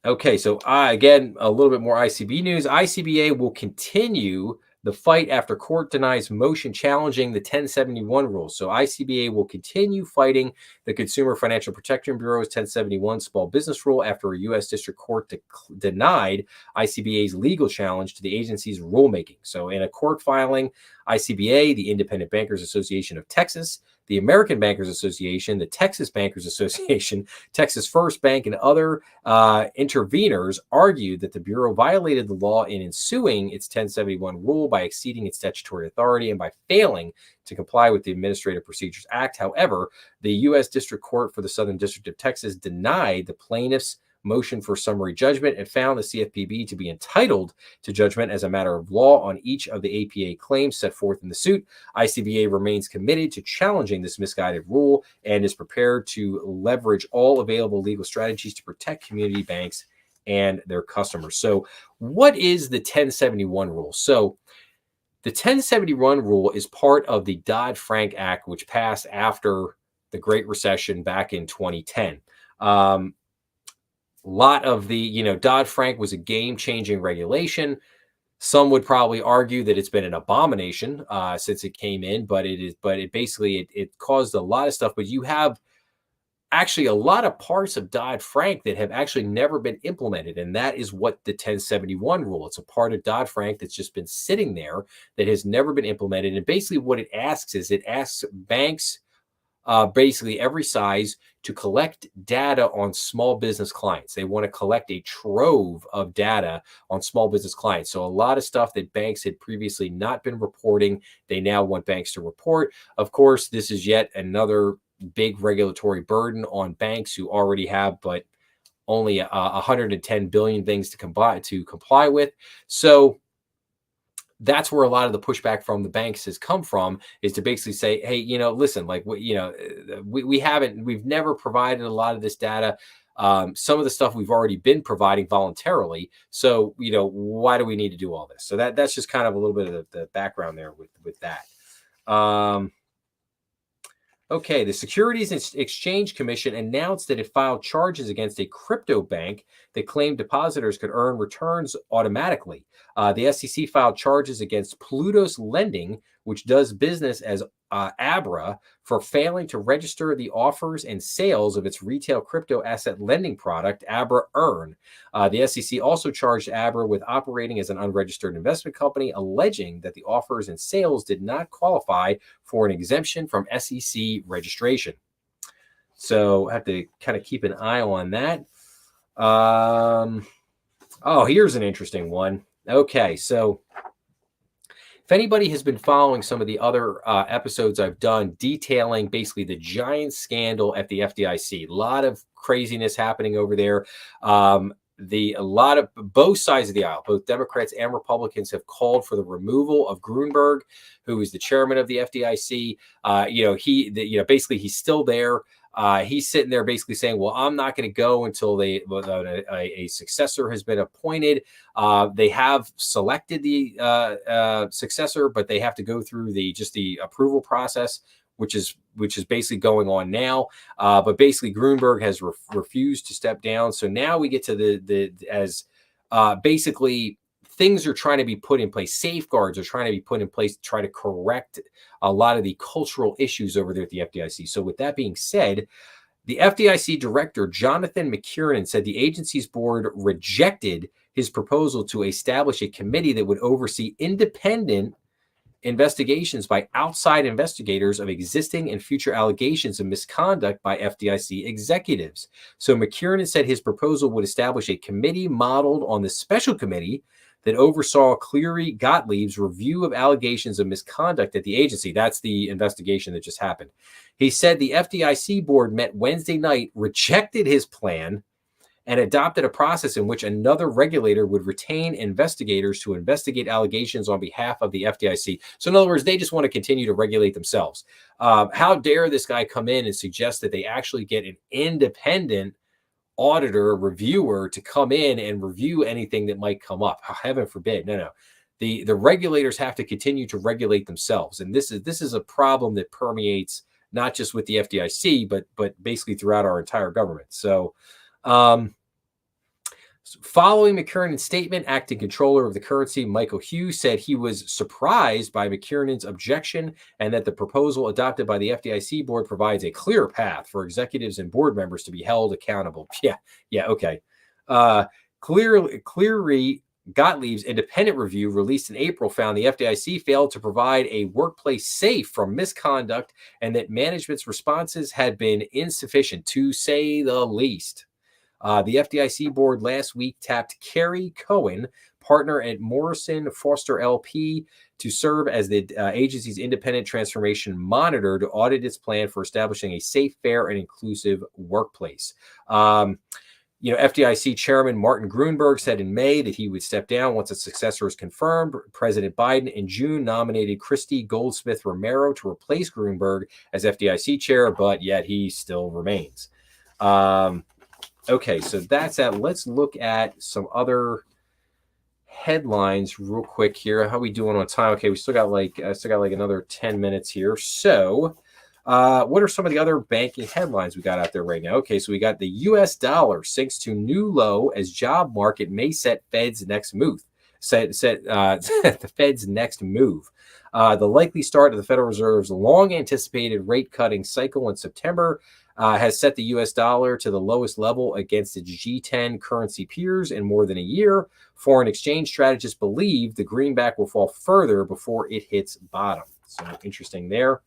Okay, so again, a little bit more ICB news. ICBA will continue the fight after court denies motion challenging the 1071 rules. So ICBA will continue fighting the Consumer Financial Protection Bureau's 1071 small business rule after a U.S. District Court denied ICBA's legal challenge to the agency's rulemaking. So in a court filing, ICBA, the Independent Bankers Association of Texas, the American Bankers Association, the Texas Bankers Association, Texas First Bank, and other interveners argued that the Bureau violated the law in ensuing its 1071 rule by exceeding its statutory authority and by failing to comply with the Administrative Procedures Act. However, the U.S. District Court for the Southern District of Texas denied the plaintiffs' motion for summary judgment and found the CFPB to be entitled to judgment as a matter of law on each of the APA claims set forth in the suit. ICBA remains committed to challenging this misguided rule and is prepared to leverage all available legal strategies to protect community banks and their customers. So what is the 1071 rule? So the 1071 rule is part of the Dodd-Frank Act, which passed after the Great Recession back in 2010. Lot of the, Dodd-Frank was a game-changing regulation. Some would probably argue that it's been an abomination since it came in, but it basically caused a lot of stuff. But you have actually a lot of parts of Dodd-Frank that have actually never been implemented, and that is what the 1071 rule. It's a part of Dodd-Frank that's just been sitting there that has never been implemented. And basically, what it asks is it asks banks, basically every size, to collect data on small business clients. They want to collect a trove of data on small business clients. So a lot of stuff that banks had previously not been reporting, they now want banks to report. Of course, this is yet another big regulatory burden on banks who already have but only 110 billion things to comply with. So that's where a lot of the pushback from the banks has come from, is to basically say, hey, listen, like, we've never provided a lot of this data. Some of the stuff we've already been providing voluntarily. So, why do we need to do all this? So that's just kind of a little bit of the background there with that. Okay, the Securities and Exchange Commission announced that it filed charges against a crypto bank that claimed depositors could earn returns automatically. The SEC filed charges against Plutos Lending, which does business as Abra, for failing to register the offers and sales of its retail crypto asset lending product, Abra Earn. The SEC also charged Abra with operating as an unregistered investment company, alleging that the offers and sales did not qualify for an exemption from SEC registration. So I have to kind of keep an eye on that. Here's an interesting one. Okay, so if anybody has been following some of the other episodes I've done detailing basically the giant scandal at the FDIC, a lot of craziness happening over there. A lot of both sides of the aisle, both Democrats and Republicans, have called for the removal of Grunberg, who is the chairman of the FDIC. Basically he's still there. He's sitting there basically saying, well, I'm not going to go until a successor has been appointed. They have selected the successor, but they have to go through the approval process, which is basically going on now. But basically Grunberg has refused to step down. So now we get to basically things are trying to be put in place. Safeguards are trying to be put in place to try to correct a lot of the cultural issues over there at the FDIC. So with that being said, the FDIC director, Jonathan McKiernan, said the agency's board rejected his proposal to establish a committee that would oversee independent investigations by outside investigators of existing and future allegations of misconduct by FDIC executives. So McKiernan said his proposal would establish a committee modeled on the special committee that oversaw Cleary Gottlieb's review of allegations of misconduct at the agency. That's the investigation that just happened. He said the FDIC board met Wednesday night, rejected his plan, and adopted a process in which another regulator would retain investigators to investigate allegations on behalf of the FDIC. So in other words, they just want to continue to regulate themselves. How dare this guy come in and suggest that they actually get an independent auditor, reviewer, to come in and review anything that might come up? Heaven forbid. No. The regulators have to continue to regulate themselves. And this is a problem that permeates not just with the FDIC, but basically throughout our entire government. So, following McKiernan's statement, acting controller of the currency, Michael Hughes, said he was surprised by McKiernan's objection and that the proposal adopted by the FDIC board provides a clear path for executives and board members to be held accountable. Yeah, okay. Clearly, Gottlieb's independent review released in April found the FDIC failed to provide a workplace safe from misconduct and that management's responses had been insufficient, to say the least. The FDIC board last week tapped Kerry Cohen, partner at Morrison Foster LP, to serve as the agency's independent transformation monitor to audit its plan for establishing a safe, fair, and inclusive workplace. FDIC Chairman Martin Gruenberg said in May that he would step down once a successor is confirmed. President Biden in June nominated Christy Goldsmith Romero to replace Gruenberg as FDIC chair, but yet he still remains. Okay, so that's that. Let's look at some other headlines real quick here. How are we doing on time? Okay, we still got like another 10 minutes here. So, what are some of the other banking headlines we got out there right now? Okay, so we got the U.S. dollar sinks to new low as job market may set Fed's next move. The Fed's next move. The likely start of the Federal Reserve's long-anticipated rate-cutting cycle in September has set the U.S. dollar to the lowest level against its G10 currency peers in more than a year. Foreign exchange strategists believe the greenback will fall further before it hits bottom. So interesting there.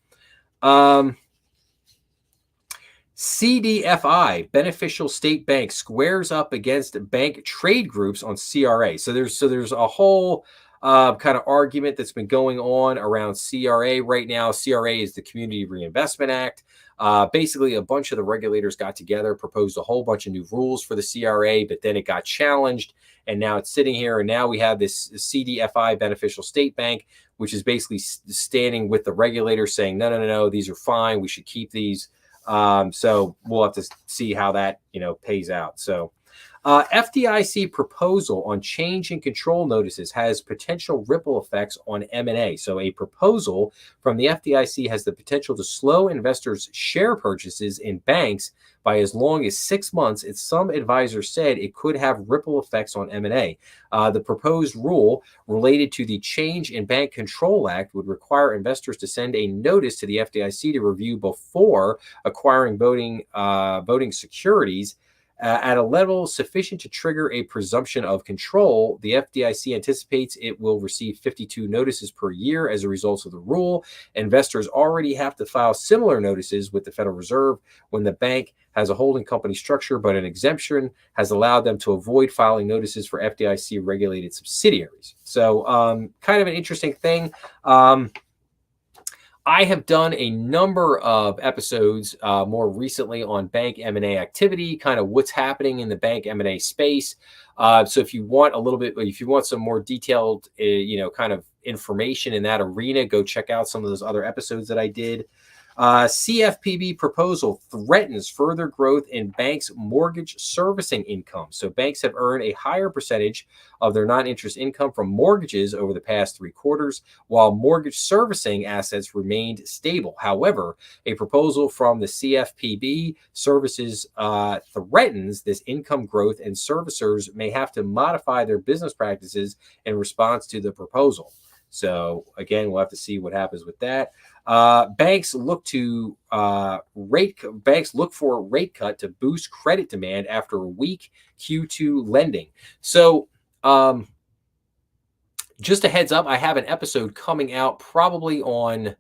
CDFI, Beneficial State Bank, squares up against bank trade groups on CRA. So there's a whole kind of argument that's been going on around CRA right now. CRA is the Community Reinvestment Act. Basically, a bunch of the regulators got together, proposed a whole bunch of new rules for the CRA, but then it got challenged, and now it's sitting here. And now we have this CDFI, Beneficial State Bank, which is basically standing with the regulators saying, no, these are fine. We should keep these. So we'll have to see how that, pays out. So FDIC proposal on change in control notices has potential ripple effects on M&A. So a proposal from the FDIC has the potential to slow investors' share purchases in banks by as long as 6 months. As some advisors said, it could have ripple effects on M&A. The proposed rule related to the Change in Bank Control Act would require investors to send a notice to the FDIC to review before acquiring voting securities. At a level sufficient to trigger a presumption of control, the FDIC anticipates it will receive 52 notices per year as a result of the rule. Investors already have to file similar notices with the Federal Reserve when the bank has a holding company structure, but an exemption has allowed them to avoid filing notices for FDIC-regulated subsidiaries. So kind of an interesting thing. I have done a number of episodes more recently on bank M&A activity, kind of what's happening in the bank M&A space. So if you want some more detailed, kind of information in that arena, go check out some of those other episodes that I did. CFPB proposal threatens further growth in banks' mortgage servicing income. So banks have earned a higher percentage of their non-interest income from mortgages over the past 3 quarters, while mortgage servicing assets remained stable. However, a proposal from the CFPB services threatens this income growth, and servicers may have to modify their business practices in response to the proposal. So again, we'll have to see what happens with that. Banks look for a rate cut to boost credit demand after a weak Q2 lending. So just a heads up, I have an episode coming out probably on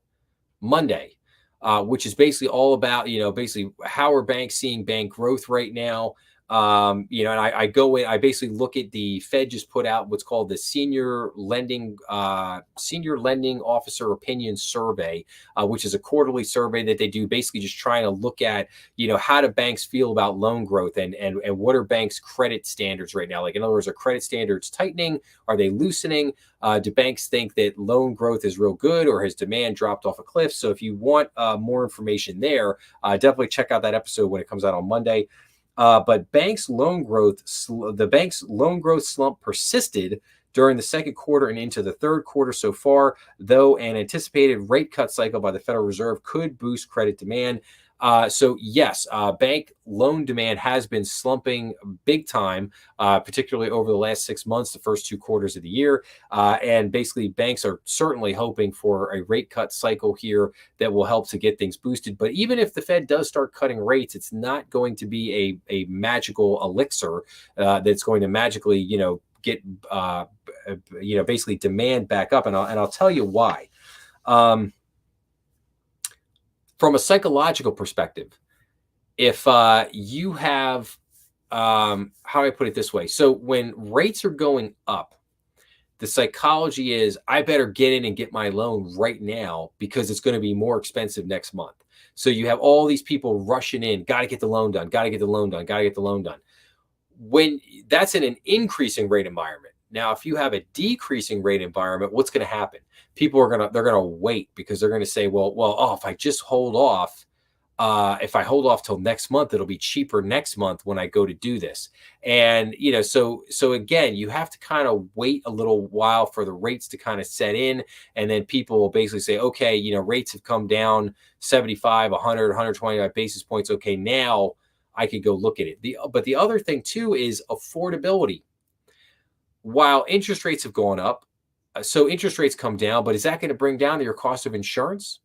Monday, which is basically all about, basically how are banks seeing bank growth right now. And I go in, I basically look at the Fed just put out what's called the Senior Lending Officer Opinion Survey, which is a quarterly survey that they do, basically just trying to look at, how do banks feel about loan growth and what are banks' credit standards right now? Like, in other words, are credit standards tightening? Are they loosening? Do banks think that loan growth is real good, or has demand dropped off a cliff? So if you want more information there, definitely check out that episode when it comes out on Monday. But the bank's loan growth slump persisted during the second quarter and into the third quarter so far, though an anticipated rate cut cycle by the Federal Reserve could boost credit demand. So yes, bank loan demand has been slumping big time, particularly over the last 6 months, the first 2 quarters of the year. And basically, banks are certainly hoping for a rate cut cycle here that will help to get things boosted. But even if the Fed does start cutting rates, it's not going to be a magical elixir that's going to magically, get basically demand back up. And I'll tell you why. From a psychological perspective, if you have, how do I put it this way? So when rates are going up, the psychology is I better get in and get my loan right now because it's going to be more expensive next month. So you have all these people rushing in, got to get the loan done, got to get the loan done, got to get the loan done. When that's in an increasing rate environment. Now, if you have a decreasing rate environment, what's going to happen? People are they're gonna wait because they're going to say, if I just hold off, if I hold off till next month, it'll be cheaper next month when I go to do this. And so again, you have to kind of wait a little while for the rates to kind of set in, and then people will basically say, okay, rates have come down 75, 100, 125 basis points. Okay, now I could go look at it. But the other thing too is affordability. While interest rates have gone up, so interest rates come down, but is that going to bring down your cost of insurance?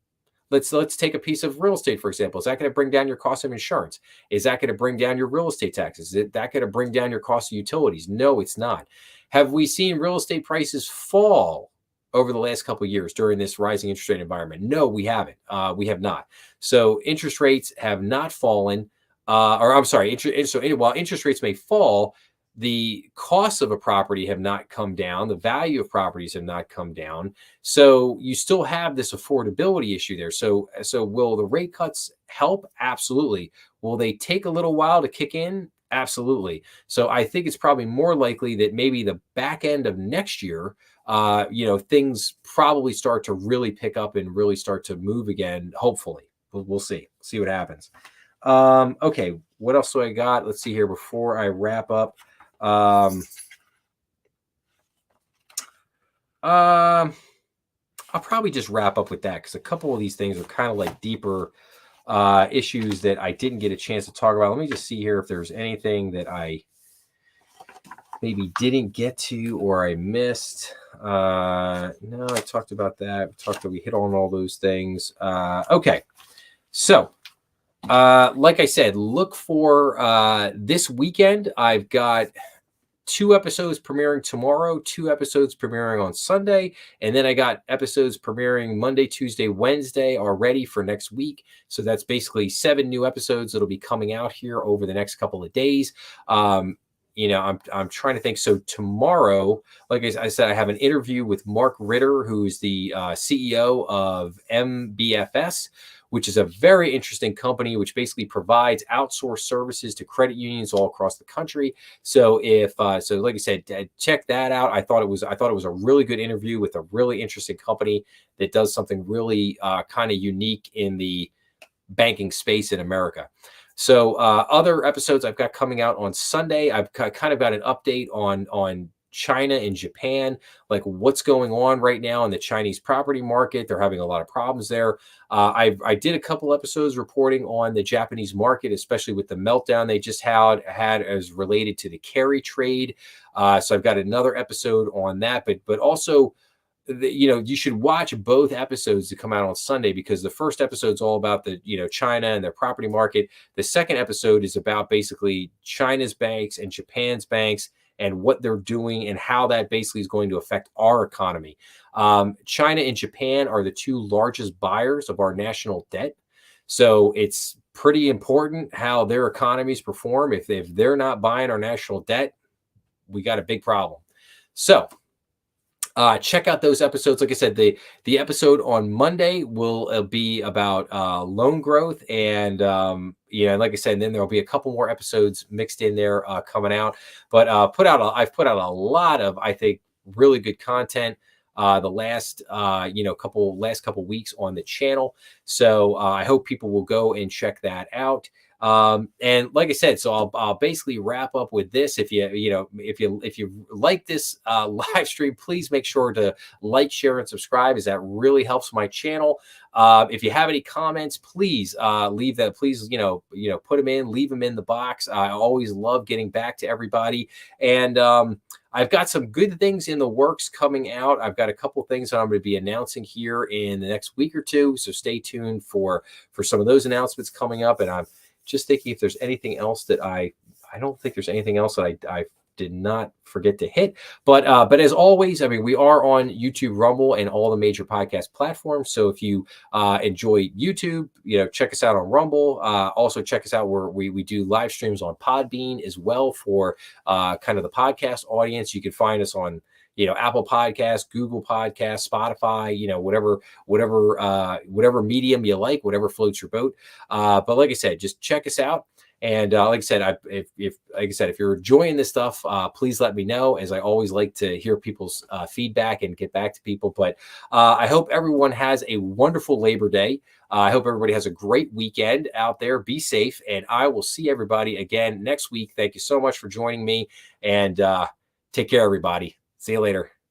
Let's take a piece of real estate, for example. Is that going to bring down your cost of insurance? Is that going to bring down your real estate taxes? Is that going to bring down your cost of utilities? No, it's not. Have we seen real estate prices fall over the last couple of years during this rising interest rate environment? No, we haven't. We have not. So interest rates have not fallen. While interest rates may fall, the costs of a property have not come down. The value of properties have not come down. So you still have this affordability issue there. So will the rate cuts help? Absolutely. Will they take a little while to kick in? Absolutely. So I think it's probably more likely that maybe the back end of next year, things probably start to really pick up and really start to move again. Hopefully, we'll see what happens. Okay. What else do I got? Let's see here before I wrap up. I'll probably just wrap up with that because a couple of these things are kind of like deeper issues that I didn't get a chance to talk about. Let me just see here if there's anything that I maybe didn't get to or I missed. No, I talked about that. We hit on all those things. Okay. So, like I said, look for this weekend. I've got 2 episodes premiering tomorrow, 2 episodes premiering on Sunday, and then I got episodes premiering Monday, Tuesday, Wednesday already for next week. So that's basically 7 new episodes that'll be coming out here over the next couple of days. I'm trying to think. So tomorrow, like I said, I have an interview with Mark Ritter, who's the CEO of MBFS, which is a very interesting company, which basically provides outsourced services to credit unions all across the country. So like I said, check that out. I thought it was a really good interview with a really interesting company that does something really kind of unique in the banking space in America. So other episodes I've got coming out on Sunday. I've kind of got an update on China and Japan, like what's going on right now in the Chinese property market. They're having a lot of problems there. I did a couple episodes reporting on the Japanese market, especially with the meltdown they just had as related to the carry trade. So I've got another episode on that, but also, you should watch both episodes that come out on Sunday because the first episode is all about the, China and their property market. The second episode is about basically China's banks and Japan's banks and what they're doing and how that basically is going to affect our economy. China and Japan are the 2 largest buyers of our national debt. So it's pretty important how their economies perform. If they're not buying our national debt, we got a big problem. So check out those episodes. Like I said, the episode on Monday will be about loan growth, and like I said, and then there'll be a couple more episodes mixed in there coming out. But I've put out a lot of, I think, really good content the last couple weeks on the channel. So I hope people will go and check that out. And like I said, so I'll basically wrap up with this. If you like this live stream, please make sure to like, share, and subscribe, as that really helps my channel. If you have any comments, please leave that. Please, put them in, leave them in the box. I always love getting back to everybody. And I've got some good things in the works coming out. I've got a couple things that I'm going to be announcing here in the next week or two. So stay tuned for some of those announcements coming up. And I'm just thinking if there's anything else that I don't think there's anything else that I did not forget to hit. But as always, I mean, we are on YouTube, Rumble, and all the major podcast platforms. So if you enjoy YouTube, check us out on Rumble. Also check us out where we do live streams on Podbean as well for kind of the podcast audience. You can find us on Apple Podcasts, Google Podcasts, Spotify, whatever medium you like, whatever floats your boat. But like I said, just check us out. And like I said, if you're enjoying this stuff, please let me know, as I always like to hear people's feedback and get back to people. But I hope everyone has a wonderful Labor Day. I hope everybody has a great weekend out there. Be safe, and I will see everybody again next week. Thank you so much for joining me, and take care, everybody. See you later.